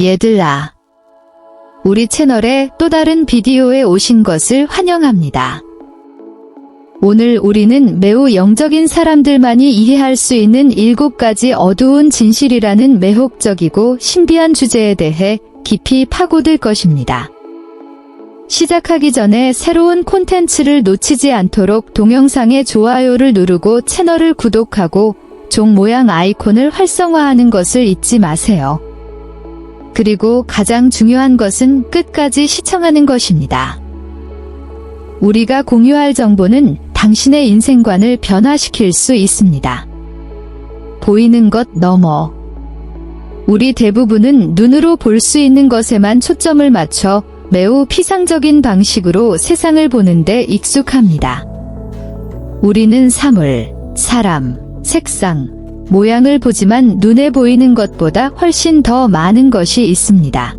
얘들아, 우리 채널에 또 다른 비디오에 오신 것을 환영합니다. 오늘 우리는 매우 영적인 사람들만이 이해할 수 있는 7가지 어두운 진실이라는 매혹적이고 신비한 주제에 대해 깊이 파고들 것입니다. 시작하기 전에 새로운 콘텐츠를 놓치지 않도록 동영상의 좋아요를 누르고 채널을 구독하고 종 모양 아이콘을 활성화하는 것을 잊지 마세요. 그리고 가장 중요한 것은 끝까지 시청하는 것입니다. 우리가 공유할 정보는 당신의 인생관을 변화시킬 수 있습니다. 보이는 것 넘어. 우리 대부분은 눈으로 볼 수 있는 것에만 초점을 맞춰 매우 피상적인 방식으로 세상을 보는데 익숙합니다. 우리는 사물, 사람, 색상, 모양을 보지만 눈에 보이는 것보다 훨씬 더 많은 것이 있습니다.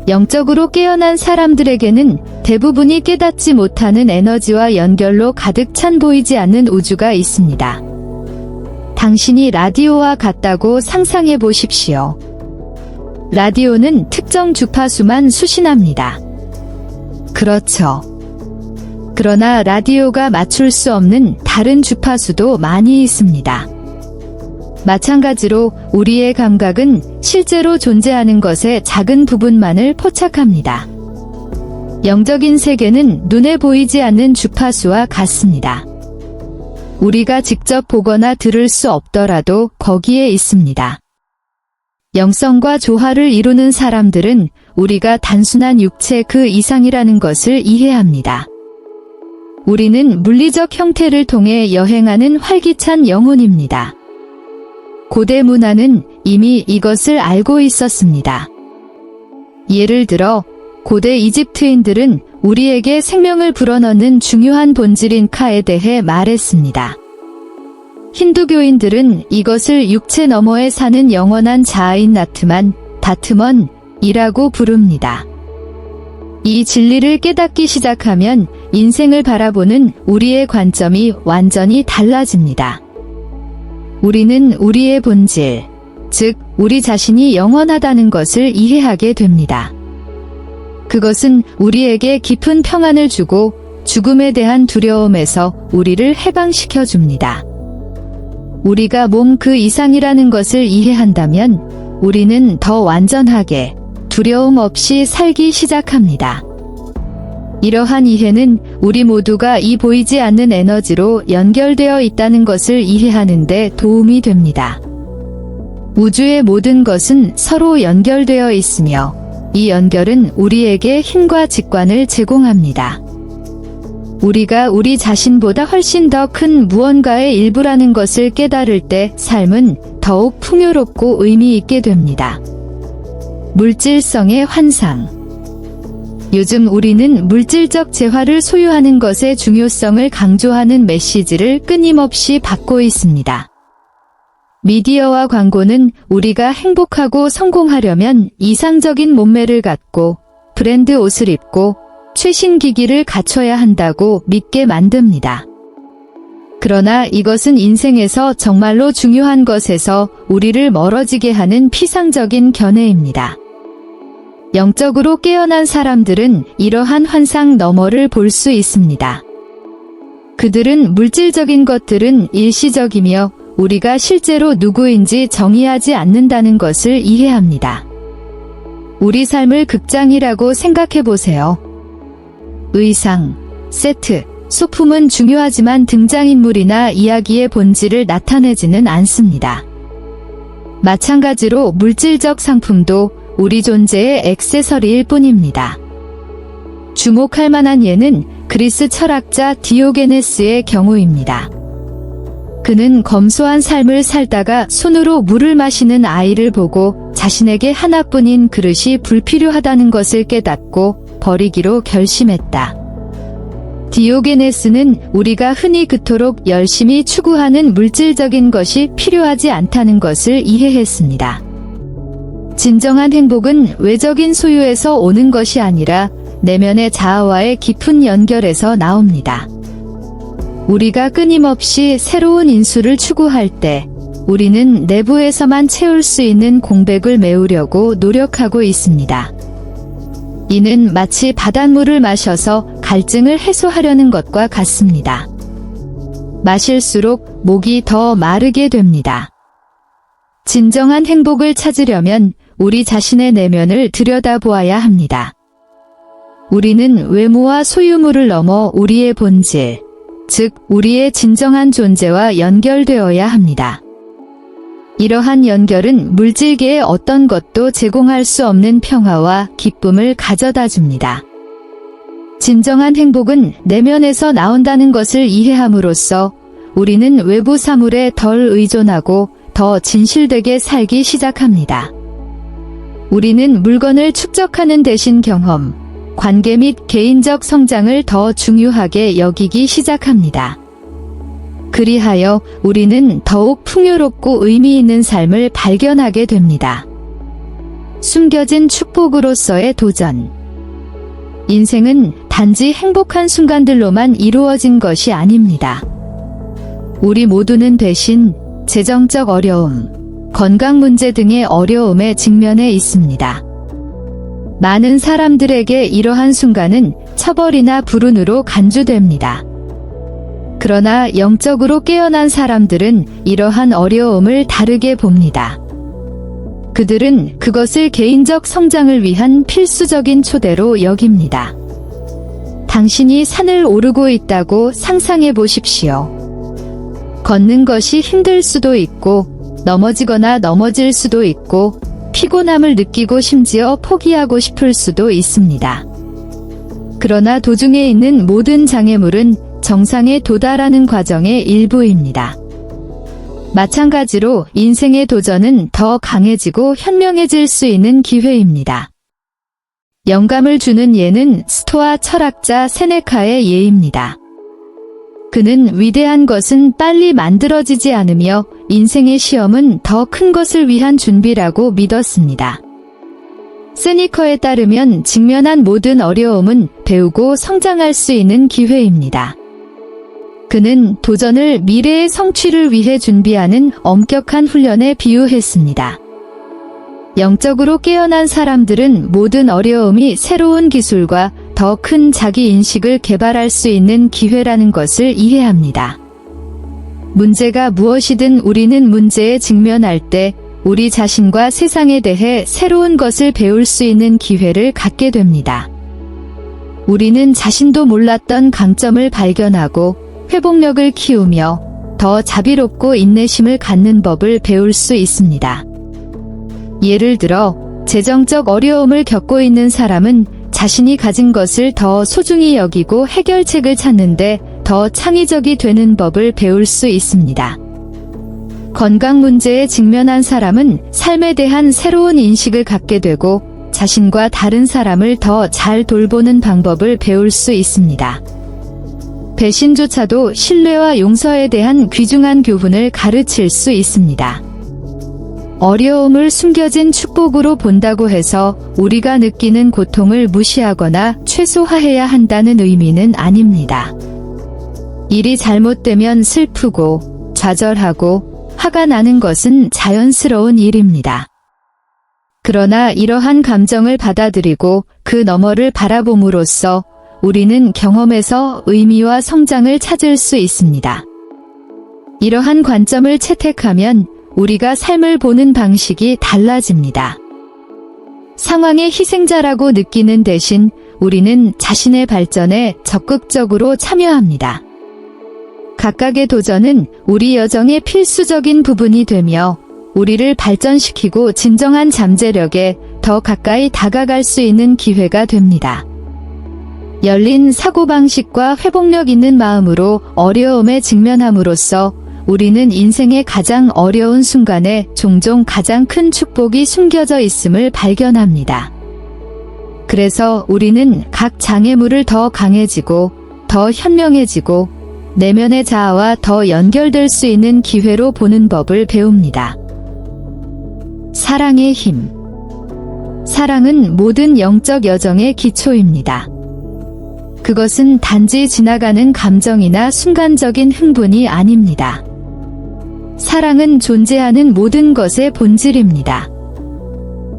영적으로 깨어난 사람들에게는 대부분이 깨닫지 못하는 에너지와 연결로 가득 찬 보이지 않는 우주가 있습니다. 당신이 라디오와 같다고 상상해 보십시오. 라디오는 특정 주파수만 수신합니다. 그렇죠. 그러나 라디오가 맞출 수 없는 다른 주파수도 많이 있습니다. 마찬가지로 우리의 감각은 실제로 존재하는 것의 작은 부분만을 포착합니다. 영적인 세계는 눈에 보이지 않는 주파수와 같습니다. 우리가 직접 보거나 들을 수 없더라도 거기에 있습니다. 영성과 조화를 이루는 사람들은 우리가 단순한 육체 그 이상이라는 것을 이해합니다. 우리는 물리적 형태를 통해 여행하는 활기찬 영혼입니다. 고대 문화는 이미 이것을 알고 있었습니다. 예를 들어 고대 이집트인들은 우리에게 생명을 불어넣는 중요한 본질인 카에 대해 말했습니다. 힌두교인들은 이것을 육체 너머에 사는 영원한 자아인 다트먼이라고 부릅니다. 이 진리를 깨닫기 시작하면 인생을 바라보는 우리의 관점이 완전히 달라집니다. 우리는 우리의 본질, 즉 우리 자신이 영원하다는 것을 이해하게 됩니다. 그것은 우리에게 깊은 평안을 주고 죽음에 대한 두려움에서 우리를 해방시켜 줍니다. 우리가 몸 그 이상이라는 것을 이해한다면 우리는 더 완전하게 두려움 없이 살기 시작합니다. 이러한 이해는 우리 모두가 이 보이지 않는 에너지로 연결되어 있다는 것을 이해하는 데 도움이 됩니다. 우주의 모든 것은 서로 연결되어 있으며 이 연결은 우리에게 힘과 직관을 제공합니다. 우리가 우리 자신보다 훨씬 더 큰 무언가의 일부라는 것을 깨달을 때 삶은 더욱 풍요롭고 의미 있게 됩니다. 물질성의 환상. 요즘 우리는 물질적 재화를 소유하는 것의 중요성을 강조하는 메시지를 끊임없이 받고 있습니다. 미디어와 광고는 우리가 행복하고 성공하려면 이상적인 몸매를 갖고 브랜드 옷을 입고 최신 기기를 갖춰야 한다고 믿게 만듭니다. 그러나 이것은 인생에서 정말로 중요한 것에서 우리를 멀어지게 하는 피상적인 견해입니다. 영적으로 깨어난 사람들은 이러한 환상 너머를 볼 수 있습니다. 그들은 물질적인 것들은 일시적이며 우리가 실제로 누구인지 정의하지 않는다는 것을 이해합니다. 우리 삶을 극장이라고 생각해 보세요. 의상, 세트, 소품은 중요하지만 등장인물이나 이야기의 본질을 나타내지는 않습니다. 마찬가지로 물질적 상품도 우리 존재의 액세서리일 뿐입니다. 주목할 만한 예는 그리스 철학자 디오게네스의 경우입니다. 그는 검소한 삶을 살다가 손으로 물을 마시는 아이를 보고 자신에게 하나뿐인 그릇이 불필요하다는 것을 깨닫고 버리기로 결심했다. 디오게네스는 우리가 흔히 그토록 열심히 추구하는 물질적인 것이 필요하지 않다는 것을 이해했습니다. 진정한 행복은 외적인 소유에서 오는 것이 아니라 내면의 자아와의 깊은 연결에서 나옵니다. 우리가 끊임없이 새로운 인수를 추구할 때 우리는 내부에서만 채울 수 있는 공백을 메우려고 노력하고 있습니다. 이는 마치 바닷물을 마셔서 갈증을 해소하려는 것과 같습니다. 마실수록 목이 더 마르게 됩니다. 진정한 행복을 찾으려면 우리 자신의 내면을 들여다보아야 합니다. 우리는 외모와 소유물을 넘어 우리의 본질, 즉 우리의 진정한 존재와 연결되어야 합니다. 이러한 연결은 물질계의 어떤 것도 제공할 수 없는 평화와 기쁨을 가져다 줍니다. 진정한 행복은 내면에서 나온다는 것을 이해함으로써 우리는 외부 사물에 덜 의존하고 더 진실되게 살기 시작합니다. 우리는 물건을 축적하는 대신 경험, 관계 및 개인적 성장을 더 중요하게 여기기 시작합니다. 그리하여 우리는 더욱 풍요롭고 의미 있는 삶을 발견하게 됩니다. 숨겨진 축복으로서의 도전. 인생은 단지 행복한 순간들로만 이루어진 것이 아닙니다. 우리 모두는 대신 재정적 어려움, 건강 문제 등의 어려움에 직면해 있습니다. 많은 사람들에게 이러한 순간은 처벌이나 불운으로 간주됩니다. 그러나 영적으로 깨어난 사람들은 이러한 어려움을 다르게 봅니다. 그들은 그것을 개인적 성장을 위한 필수적인 초대로 여깁니다. 당신이 산을 오르고 있다고 상상해 보십시오. 걷는 것이 힘들 수도 있고, 넘어지거나 넘어질 수도 있고, 피곤함을 느끼고 심지어 포기하고 싶을 수도 있습니다. 그러나 도중에 있는 모든 장애물은 정상에 도달하는 과정의 일부입니다. 마찬가지로 인생의 도전은 더 강해지고 현명해질 수 있는 기회입니다. 영감을 주는 예는 스토아 철학자 세네카의 예입니다. 그는 위대한 것은 빨리 만들어지지 않으며 인생의 시험은 더 큰 것을 위한 준비라고 믿었습니다. 세니커에 따르면 직면한 모든 어려움은 배우고 성장할 수 있는 기회입니다. 그는 도전을 미래의 성취를 위해 준비하는 엄격한 훈련에 비유했습니다. 영적으로 깨어난 사람들은 모든 어려움이 새로운 기술과 더 큰 자기 인식을 개발할 수 있는 기회라는 것을 이해합니다. 문제가 무엇이든 우리는 문제에 직면할 때 우리 자신과 세상에 대해 새로운 것을 배울 수 있는 기회를 갖게 됩니다. 우리는 자신도 몰랐던 강점을 발견하고 회복력을 키우며 더 자비롭고 인내심을 갖는 법을 배울 수 있습니다. 예를 들어, 재정적 어려움을 겪고 있는 사람은 자신이 가진 것을 더 소중히 여기고 해결책을 찾는데 더 창의적이 되는 법을 배울 수 있습니다. 건강 문제에 직면한 사람은 삶에 대한 새로운 인식을 갖게 되고 자신과 다른 사람을 더 잘 돌보는 방법을 배울 수 있습니다. 배신조차도 신뢰와 용서에 대한 귀중한 교훈을 가르칠 수 있습니다. 어려움을 숨겨진 축복으로 본다고 해서 우리가 느끼는 고통을 무시하거나 최소화해야 한다는 의미는 아닙니다. 일이 잘못되면 슬프고 좌절하고 화가 나는 것은 자연스러운 일입니다. 그러나 이러한 감정을 받아들이고 그 너머를 바라봄으로써 우리는 경험에서 의미와 성장을 찾을 수 있습니다. 이러한 관점을 채택하면 우리가 삶을 보는 방식이 달라집니다. 상황의 희생자라고 느끼는 대신 우리는 자신의 발전에 적극적으로 참여합니다. 각각의 도전은 우리 여정의 필수적인 부분이 되며 우리를 발전시키고 진정한 잠재력에 더 가까이 다가갈 수 있는 기회가 됩니다. 열린 사고방식과 회복력 있는 마음으로 어려움에 직면함으로써 우리는 인생의 가장 어려운 순간에 종종 가장 큰 축복이 숨겨져 있음을 발견합니다. 그래서 우리는 각 장애물을 더 강해지고 더 현명해지고 내면의 자아와 더 연결될 수 있는 기회로 보는 법을 배웁니다. 사랑의 힘. 사랑은 모든 영적 여정의 기초입니다. 그것은 단지 지나가는 감정이나 순간적인 흥분이 아닙니다. 사랑은 존재하는 모든 것의 본질입니다.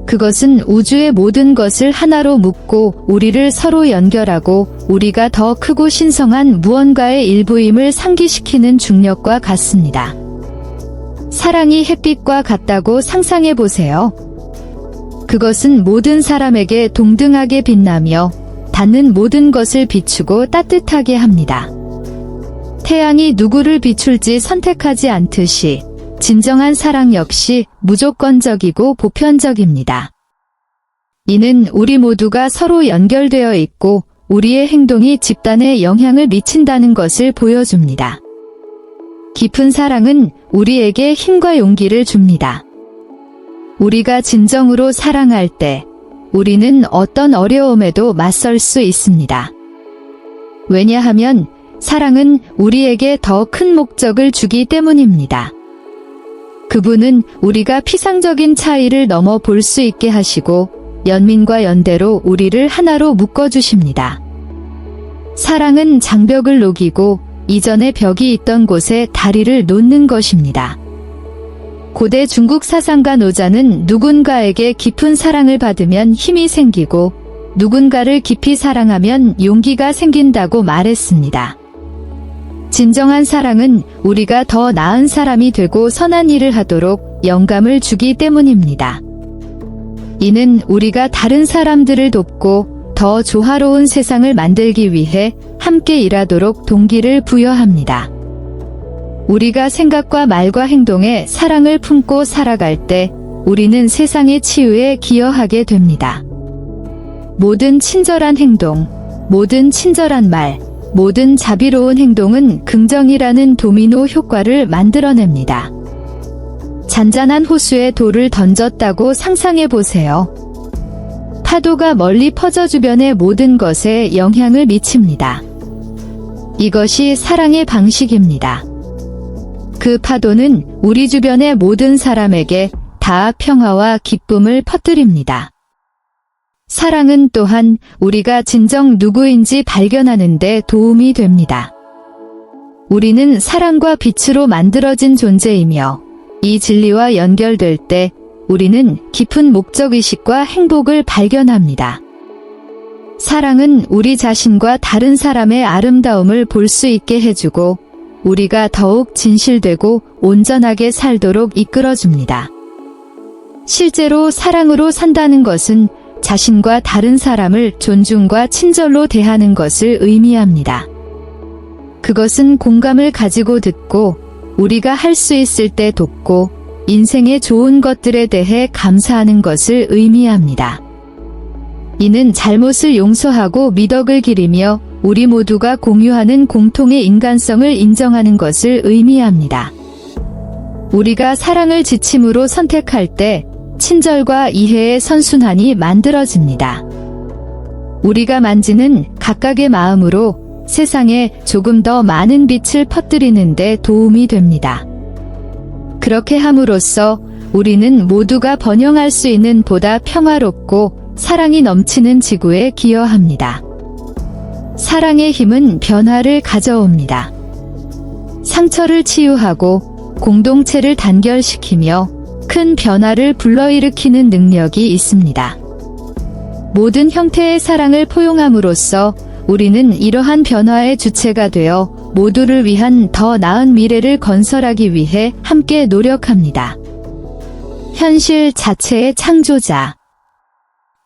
그것은 우주의 모든 것을 하나로 묶고 우리를 서로 연결하고 우리가 더 크고 신성한 무언가의 일부임을 상기시키는 중력과 같습니다. 사랑이 햇빛과 같다고 상상해 보세요. 그것은 모든 사람에게 동등하게 빛나며 닿는 모든 것을 비추고 따뜻하게 합니다. 태양이 누구를 비출지 선택하지 않듯이 진정한 사랑 역시 무조건적이고 보편적입니다. 이는 우리 모두가 서로 연결되어 있고 우리의 행동이 집단에 영향을 미친다는 것을 보여줍니다. 깊은 사랑은 우리에게 힘과 용기를 줍니다. 우리가 진정으로 사랑할 때 우리는 어떤 어려움에도 맞설 수 있습니다. 왜냐하면 사랑은 우리에게 더 큰 목적을 주기 때문입니다. 그분은 우리가 피상적인 차이를 넘어 볼 수 있게 하시고 연민과 연대로 우리를 하나로 묶어주십니다. 사랑은 장벽을 녹이고 이전에 벽이 있던 곳에 다리를 놓는 것입니다. 고대 중국 사상가 노자는 누군가에게 깊은 사랑을 받으면 힘이 생기고 누군가를 깊이 사랑하면 용기가 생긴다고 말했습니다. 진정한 사랑은 우리가 더 나은 사람이 되고 선한 일을 하도록 영감을 주기 때문입니다. 이는 우리가 다른 사람들을 돕고 더 조화로운 세상을 만들기 위해 함께 일하도록 동기를 부여합니다. 우리가 생각과 말과 행동에 사랑을 품고 살아갈 때 우리는 세상의 치유에 기여하게 됩니다. 모든 친절한 행동, 모든 친절한 말, 모든 자비로운 행동은 긍정이라는 도미노 효과를 만들어냅니다. 잔잔한 호수에 돌을 던졌다고 상상해 보세요. 파도가 멀리 퍼져 주변의 모든 것에 영향을 미칩니다. 이것이 사랑의 방식입니다. 그 파도는 우리 주변의 모든 사람에게 다 평화와 기쁨을 퍼뜨립니다. 사랑은 또한 우리가 진정 누구인지 발견하는 데 도움이 됩니다. 우리는 사랑과 빛으로 만들어진 존재이며 이 진리와 연결될 때 우리는 깊은 목적의식과 행복을 발견합니다. 사랑은 우리 자신과 다른 사람의 아름다움을 볼 수 있게 해주고 우리가 더욱 진실되고 온전하게 살도록 이끌어줍니다. 실제로 사랑으로 산다는 것은 자신과 다른 사람을 존중과 친절로 대하는 것을 의미합니다. 그것은 공감을 가지고 듣고 우리가 할 수 있을 때 돕고 인생의 좋은 것들에 대해 감사하는 것을 의미합니다. 이는 잘못을 용서하고 미덕을 기리며 우리 모두가 공유하는 공통의 인간성을 인정하는 것을 의미합니다. 우리가 사랑을 지침으로 선택할 때 친절과 이해의 선순환이 만들어집니다. 우리가 만지는 각각의 마음으로 세상에 조금 더 많은 빛을 퍼뜨리는 데 도움이 됩니다. 그렇게 함으로써 우리는 모두가 번영할 수 있는 보다 평화롭고 사랑이 넘치는 지구에 기여합니다. 사랑의 힘은 변화를 가져옵니다. 상처를 치유하고 공동체를 단결시키며 큰 변화를 불러일으키는 능력이 있습니다. 모든 형태의 사랑을 포용함으로써 우리는 이러한 변화의 주체가 되어 모두를 위한 더 나은 미래를 건설하기 위해 함께 노력합니다. 현실 자체의 창조자.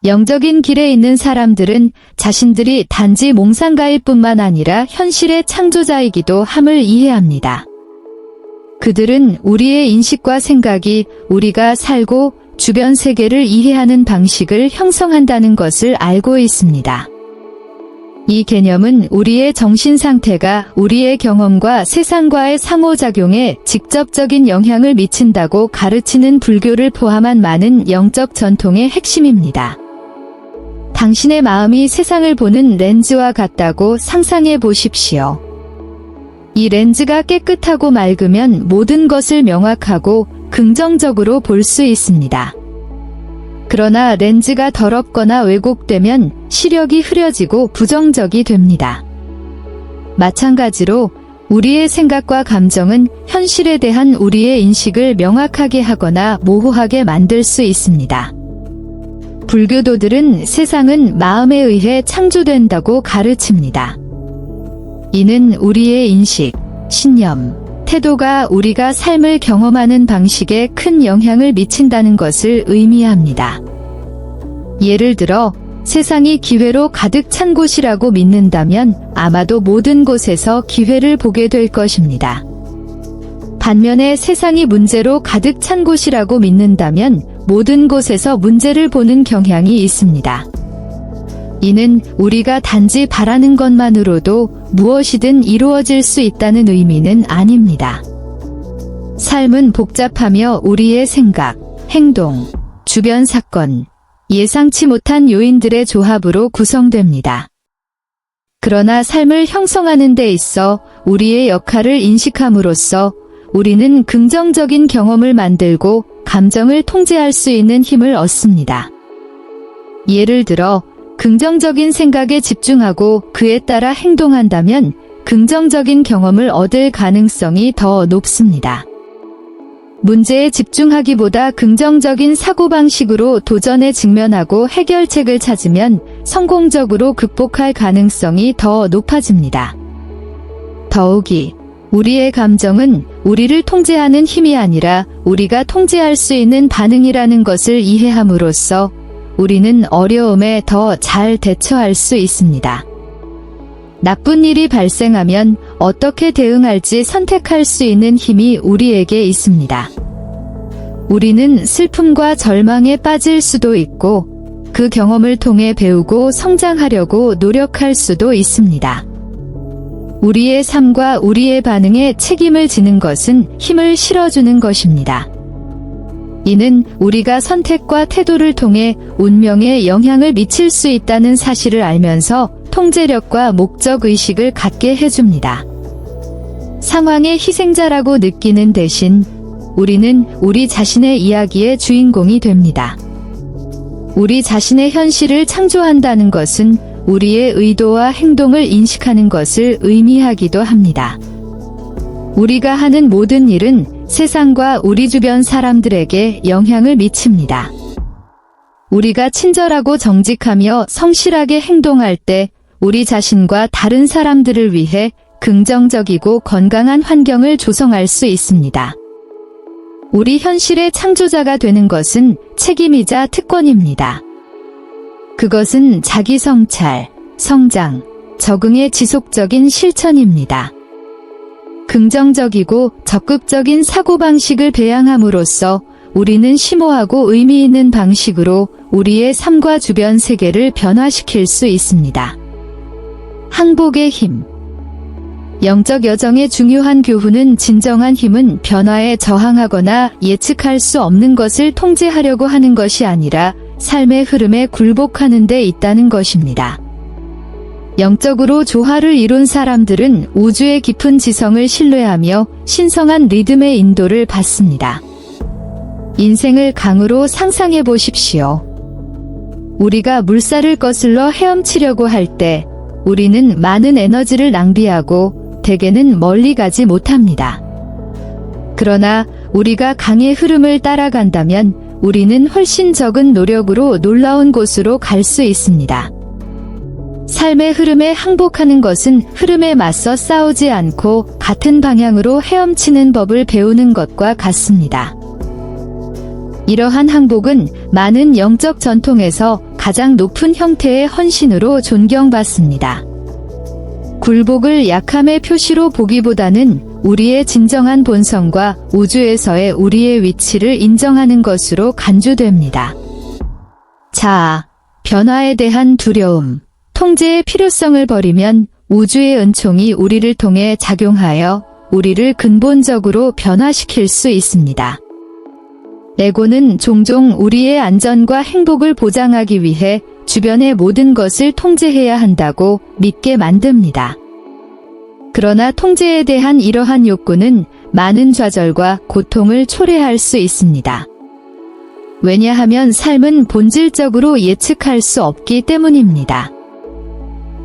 영적인 길에 있는 사람들은 자신들이 단지 몽상가일 뿐만 아니라 현실의 창조자이기도 함을 이해합니다. 그들은 우리의 인식과 생각이 우리가 살고 주변 세계를 이해하는 방식을 형성한다는 것을 알고 있습니다. 이 개념은 우리의 정신 상태가 우리의 경험과 세상과의 상호작용에 직접적인 영향을 미친다고 가르치는 불교를 포함한 많은 영적 전통의 핵심입니다. 당신의 마음이 세상을 보는 렌즈와 같다고 상상해 보십시오. 이 렌즈가 깨끗하고 맑으면 모든 것을 명확하고 긍정적으로 볼 수 있습니다. 그러나 렌즈가 더럽거나 왜곡되면 시력이 흐려지고 부정적이 됩니다. 마찬가지로 우리의 생각과 감정은 현실에 대한 우리의 인식을 명확하게 하거나 모호하게 만들 수 있습니다. 불교도들은 세상은 마음에 의해 창조된다고 가르칩니다. 이는 우리의 인식, 신념, 태도가 우리가 삶을 경험하는 방식에 큰 영향을 미친다는 것을 의미합니다. 예를 들어, 세상이 기회로 가득 찬 곳이라고 믿는다면 아마도 모든 곳에서 기회를 보게 될 것입니다. 반면에 세상이 문제로 가득 찬 곳이라고 믿는다면 모든 곳에서 문제를 보는 경향이 있습니다. 이는 우리가 단지 바라는 것만으로도 무엇이든 이루어질 수 있다는 의미는 아닙니다. 삶은 복잡하며 우리의 생각, 행동, 주변 사건, 예상치 못한 요인들의 조합으로 구성됩니다. 그러나 삶을 형성하는 데 있어 우리의 역할을 인식함으로써 우리는 긍정적인 경험을 만들고 감정을 통제할 수 있는 힘을 얻습니다. 예를 들어, 긍정적인 생각에 집중하고 그에 따라 행동한다면 긍정적인 경험을 얻을 가능성이 더 높습니다. 문제에 집중하기보다 긍정적인 사고방식으로 도전에 직면하고 해결책을 찾으면 성공적으로 극복할 가능성이 더 높아집니다. 더욱이 우리의 감정은 우리를 통제하는 힘이 아니라 우리가 통제할 수 있는 반응이라는 것을 이해함으로써 우리는 어려움에 더 잘 대처할 수 있습니다. 나쁜 일이 발생하면 어떻게 대응할지 선택할 수 있는 힘이 우리에게 있습니다. 우리는 슬픔과 절망에 빠질 수도 있고 그 경험을 통해 배우고 성장하려고 노력할 수도 있습니다. 우리의 삶과 우리의 반응에 책임을 지는 것은 힘을 실어주는 것입니다. 이는 우리가 선택과 태도를 통해 운명에 영향을 미칠 수 있다는 사실을 알면서 통제력과 목적의식을 갖게 해줍니다. 상황의 희생자라고 느끼는 대신 우리는 우리 자신의 이야기의 주인공이 됩니다. 우리 자신의 현실을 창조한다는 것은 우리의 의도와 행동을 인식하는 것을 의미하기도 합니다. 우리가 하는 모든 일은 세상과 우리 주변 사람들에게 영향을 미칩니다. 우리가 친절하고 정직하며 성실하게 행동할 때 우리 자신과 다른 사람들을 위해 긍정적이고 건강한 환경을 조성할 수 있습니다. 우리 현실의 창조자가 되는 것은 책임이자 특권입니다. 그것은 자기 성찰, 성장, 적응의 지속적인 실천입니다. 긍정적이고 적극적인 사고방식을 배양함으로써 우리는 심오하고 의미 있는 방식으로 우리의 삶과 주변 세계를 변화시킬 수 있습니다. 항복의 힘. 영적 여정의 중요한 교훈은 진정한 힘은 변화에 저항하거나 예측할 수 없는 것을 통제하려고 하는 것이 아니라 삶의 흐름에 굴복하는 데 있다는 것입니다. 영적으로 조화를 이룬 사람들은 우주의 깊은 지성을 신뢰하며 신성한 리듬의 인도를 받습니다. 인생을 강으로 상상해 보십시오. 우리가 물살을 거슬러 헤엄치려고 할 때 우리는 많은 에너지를 낭비하고 대개는 멀리 가지 못합니다. 그러나 우리가 강의 흐름을 따라간다면 우리는 훨씬 적은 노력으로 놀라운 곳으로 갈 수 있습니다. 삶의 흐름에 항복하는 것은 흐름에 맞서 싸우지 않고 같은 방향으로 헤엄치는 법을 배우는 것과 같습니다. 이러한 항복은 많은 영적 전통에서 가장 높은 형태의 헌신으로 존경받습니다. 굴복을 약함의 표시로 보기보다는 우리의 진정한 본성과 우주에서의 우리의 위치를 인정하는 것으로 간주됩니다. 자아, 변화에 대한 두려움, 통제의 필요성을 버리면 우주의 은총이 우리를 통해 작용하여 우리를 근본적으로 변화시킬 수 있습니다. 에고는 종종 우리의 안전과 행복을 보장하기 위해 주변의 모든 것을 통제해야 한다고 믿게 만듭니다. 그러나 통제에 대한 이러한 욕구는 많은 좌절과 고통을 초래할 수 있습니다. 왜냐하면 삶은 본질적으로 예측할 수 없기 때문입니다.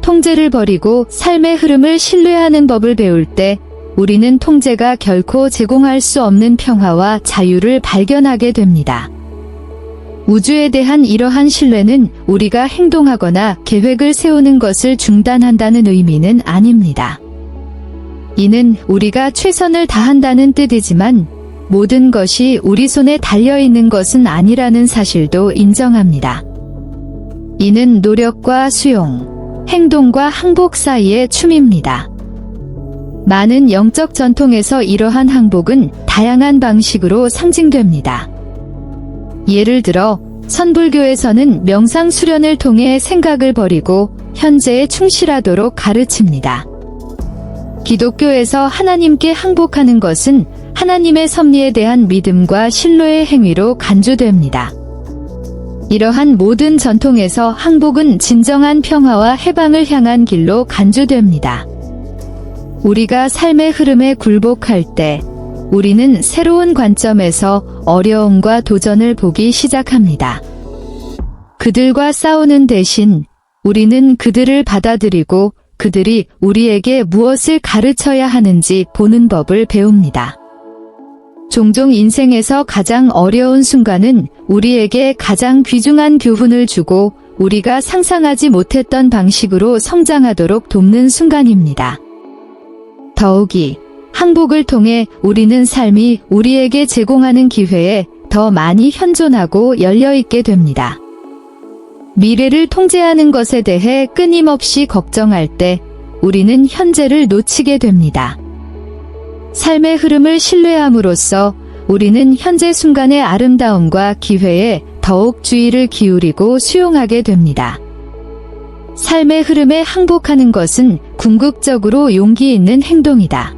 통제를 버리고 삶의 흐름을 신뢰하는 법을 배울 때 우리는 통제가 결코 제공할 수 없는 평화와 자유를 발견하게 됩니다. 우주에 대한 이러한 신뢰는 우리가 행동하거나 계획을 세우는 것을 중단한다는 의미는 아닙니다. 이는 우리가 최선을 다한다는 뜻이지만 모든 것이 우리 손에 달려있는 것은 아니라는 사실도 인정합니다. 이는 노력과 수용, 행동과 항복 사이의 춤입니다. 많은 영적 전통에서 이러한 항복은 다양한 방식으로 상징됩니다. 예를 들어 선불교에서는 명상 수련을 통해 생각을 버리고 현재에 충실하도록 가르칩니다. 기독교에서 하나님께 항복하는 것은 하나님의 섭리에 대한 믿음과 신뢰의 행위로 간주됩니다. 이러한 모든 전통에서 항복은 진정한 평화와 해방을 향한 길로 간주됩니다. 우리가 삶의 흐름에 굴복할 때 우리는 새로운 관점에서 어려움과 도전을 보기 시작합니다. 그들과 싸우는 대신 우리는 그들을 받아들이고 그들이 우리에게 무엇을 가르쳐야 하는지 보는 법을 배웁니다. 종종 인생에서 가장 어려운 순간은 우리에게 가장 귀중한 교훈을 주고 우리가 상상하지 못했던 방식으로 성장하도록 돕는 순간입니다. 더욱이 항복을 통해 우리는 삶이 우리에게 제공하는 기회에 더 많이 현존하고 열려있게 됩니다. 미래를 통제하는 것에 대해 끊임없이 걱정할 때 우리는 현재를 놓치게 됩니다. 삶의 흐름을 신뢰함으로써 우리는 현재 순간의 아름다움과 기회에 더욱 주의를 기울이고 수용하게 됩니다. 삶의 흐름에 항복하는 것은 궁극적으로 용기 있는 행동이다.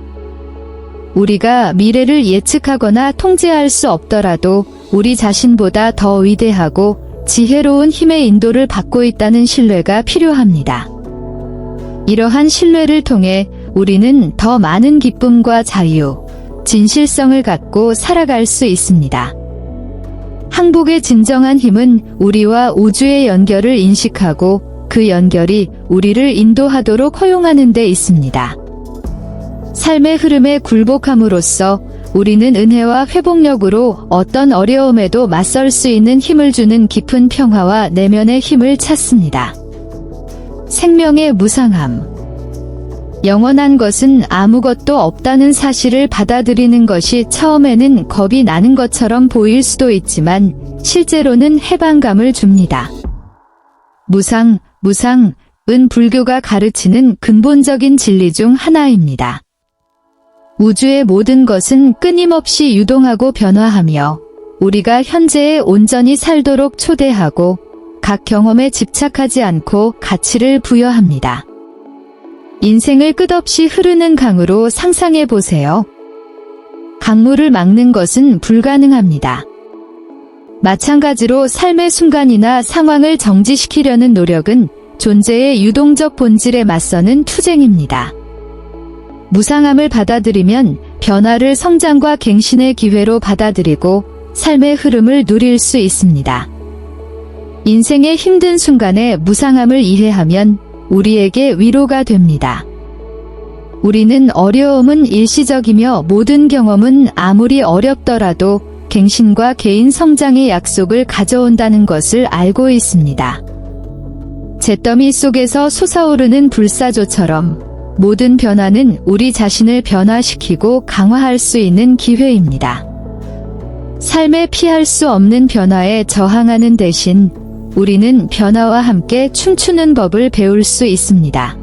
우리가 미래를 예측하거나 통제할 수 없더라도 우리 자신보다 더 위대하고 지혜로운 힘의 인도를 받고 있다는 신뢰가 필요합니다. 이러한 신뢰를 통해 우리는 더 많은 기쁨과 자유, 진실성을 갖고 살아갈 수 있습니다. 항복의 진정한 힘은 우리와 우주의 연결을 인식하고 그 연결이 우리를 인도하도록 허용하는 데 있습니다. 삶의 흐름에 굴복함으로써 우리는 은혜와 회복력으로 어떤 어려움에도 맞설 수 있는 힘을 주는 깊은 평화와 내면의 힘을 찾습니다. 생명의 무상함. 영원한 것은 아무것도 없다는 사실을 받아들이는 것이 처음에는 겁이 나는 것처럼 보일 수도 있지만 실제로는 해방감을 줍니다. 무상은 불교가 가르치는 근본적인 진리 중 하나입니다. 우주의 모든 것은 끊임없이 유동하고 변화하며 우리가 현재에 온전히 살도록 초대하고 각 경험에 집착하지 않고 가치를 부여합니다. 인생을 끝없이 흐르는 강으로 상상해 보세요. 강물을 막는 것은 불가능합니다. 마찬가지로 삶의 순간이나 상황을 정지시키려는 노력은 존재의 유동적 본질에 맞서는 투쟁입니다. 무상함을 받아들이면 변화를 성장과 갱신의 기회로 받아들이고 삶의 흐름을 누릴 수 있습니다. 인생의 힘든 순간에 무상함을 이해하면 우리에게 위로가 됩니다. 우리는 어려움은 일시적이며 모든 경험은 아무리 어렵더라도 갱신과 개인 성장의 약속을 가져온다는 것을 알고 있습니다. 잿더미 속에서 솟아오르는 불사조처럼 모든 변화는 우리 자신을 변화시키고 강화할 수 있는 기회입니다. 삶에 피할 수 없는 변화에 저항하는 대신 우리는 변화와 함께 춤추는 법을 배울 수 있습니다.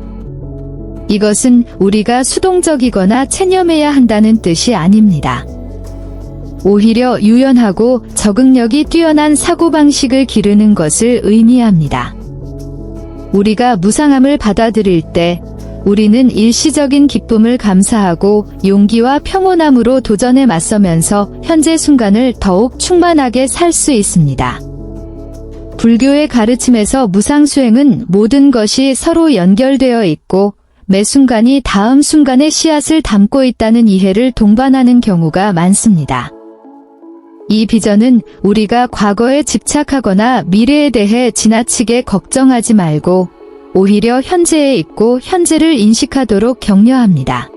이것은 우리가 수동적이거나 체념해야 한다는 뜻이 아닙니다. 오히려 유연하고 적응력이 뛰어난 사고방식을 기르는 것을 의미합니다. 우리가 무상함을 받아들일 때 우리는 일시적인 기쁨을 감사하고 용기와 평온함으로 도전에 맞서면서 현재 순간을 더욱 충만하게 살 수 있습니다. 불교의 가르침에서 무상수행은 모든 것이 서로 연결되어 있고 매 순간이 다음 순간의 씨앗을 담고 있다는 이해를 동반하는 경우가 많습니다. 이 비전은 우리가 과거에 집착하거나 미래에 대해 지나치게 걱정하지 말고 오히려 현재에 있고 현재를 인식하도록 격려합니다.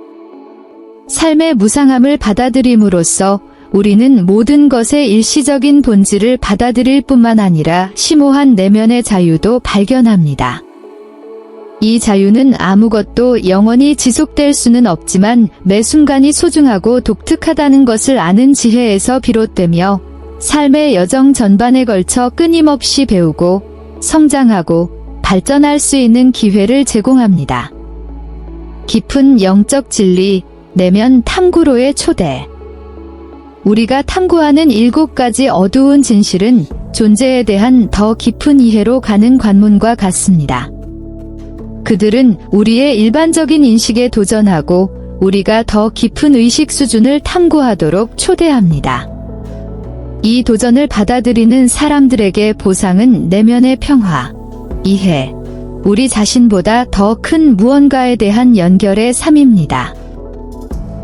삶의 무상함을 받아들임으로써 우리는 모든 것의 일시적인 본질을 받아들일 뿐만 아니라 심오한 내면의 자유도 발견합니다. 이 자유는 아무것도 영원히 지속될 수는 없지만 매 순간이 소중하고 독특하다는 것을 아는 지혜에서 비롯되며 삶의 여정 전반에 걸쳐 끊임없이 배우고 성장하고 발전할 수 있는 기회를 제공합니다. 깊은 영적 진리, 내면 탐구로의 초대. 우리가 탐구하는 7가지 어두운 진실은 존재에 대한 더 깊은 이해로 가는 관문과 같습니다. 그들은 우리의 일반적인 인식에 도전하고 우리가 더 깊은 의식 수준을 탐구하도록 초대합니다. 이 도전을 받아들이는 사람들에게 보상은 내면의 평화, 이해, 우리 자신보다 더 큰 무언가에 대한 연결의 삶입니다.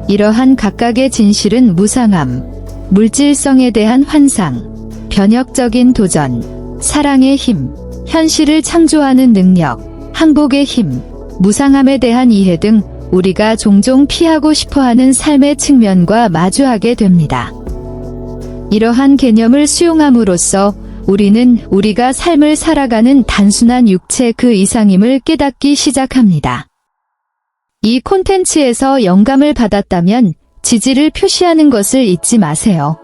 이러한 각각의 진실은 무상함, 물질성에 대한 환상, 변혁적인 도전, 사랑의 힘, 현실을 창조하는 능력, 항복의 힘, 무상함에 대한 이해 등 우리가 종종 피하고 싶어하는 삶의 측면과 마주하게 됩니다. 이러한 개념을 수용함으로써 우리는 우리가 삶을 살아가는 단순한 육체 그 이상임을 깨닫기 시작합니다. 이 콘텐츠에서 영감을 받았다면 지지를 표시하는 것을 잊지 마세요.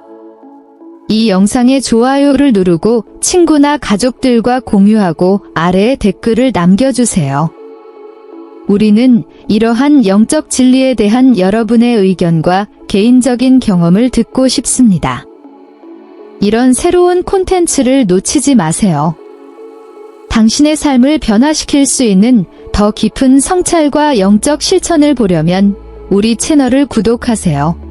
이 영상에 좋아요를 누르고 친구나 가족들과 공유하고 아래에 댓글을 남겨주세요. 우리는 이러한 영적 진리에 대한 여러분의 의견과 개인적인 경험을 듣고 싶습니다. 이런 새로운 콘텐츠를 놓치지 마세요. 당신의 삶을 변화시킬 수 있는 더 깊은 성찰과 영적 실천을 보려면 우리 채널을 구독하세요.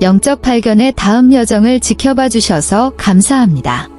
영적 발견의 다음 여정을 지켜봐 주셔서 감사합니다.